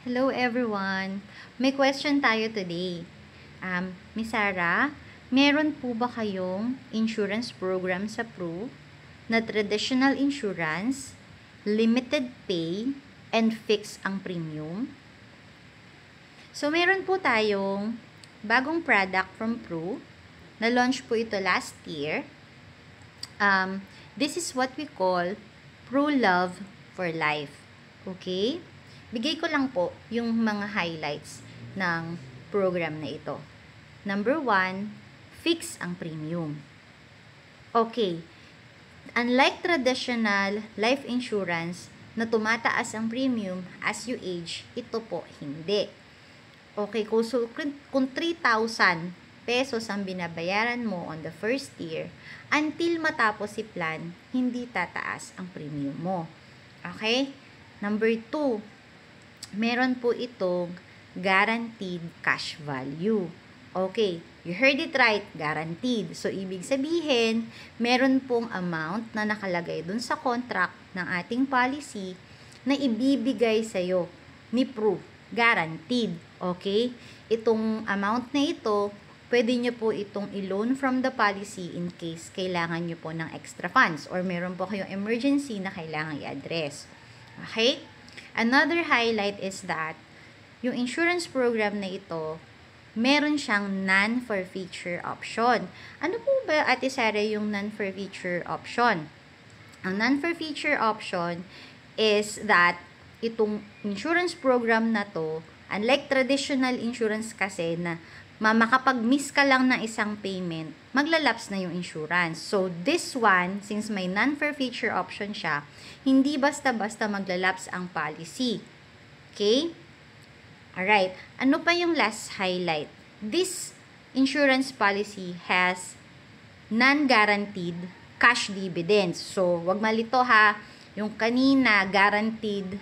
Hello everyone! May question tayo today. Miss Sarah, meron po ba kayong insurance program sa Pru na traditional insurance, limited pay, and fixed ang premium? So, meron po tayong bagong product from Pru. Na-launch po ito last year. This is what we call Pru Love for Life. Okay? Bigay ko lang po yung mga highlights ng program na ito. Number 1, fix ang premium. Okay. Unlike traditional life insurance na tumataas ang premium as you age, ito po hindi. Okay, kung 3,000 pesos ang binabayaran mo on the first year, until matapos si plan, hindi tataas ang premium mo. Okay? Number 2, meron po itong guaranteed cash value. Okay, you heard it right, guaranteed. So, ibig sabihin, meron pong amount na nakalagay dun sa contract ng ating policy na ibibigay sa'yo ni Pru. Guaranteed. Okay? Itong amount na ito, pwede nyo po itong i-loan from the policy in case kailangan nyo po ng extra funds or meron po kayong emergency na kailangan i-address. Okay? Another highlight is that yung insurance program na ito, meron siyang non-forfeiture option. Ano po ba, Ate Sarah, yung non-forfeiture option? Ang non-forfeiture option is that itong insurance program na to, unlike traditional insurance kasi na makapag-miss ka lang ng isang payment, maglalapse na yung insurance. So, this one, since may non-forfeiture option siya, hindi basta-basta maglalapse ang policy. Okay? Alright. Ano pa yung last highlight? This insurance policy has non-guaranteed cash dividends. So, wag malito ha. Yung kanina, guaranteed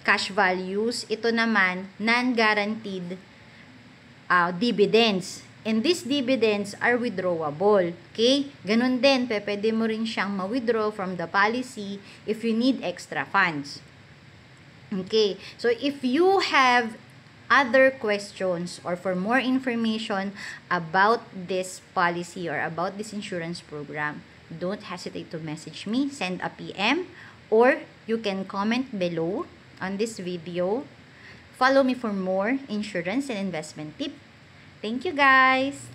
cash values. Ito naman, non-guaranteed dividends. And these dividends are withdrawable. Okay? Ganun din, pwede mo rin siyang ma-withdraw from the policy if you need extra funds. Okay? So, if you have other questions or for more information about this policy or about this insurance program, don't hesitate to message me, send a PM, or you can comment below on this video. Follow me for more insurance and investment tips. Thank you, guys!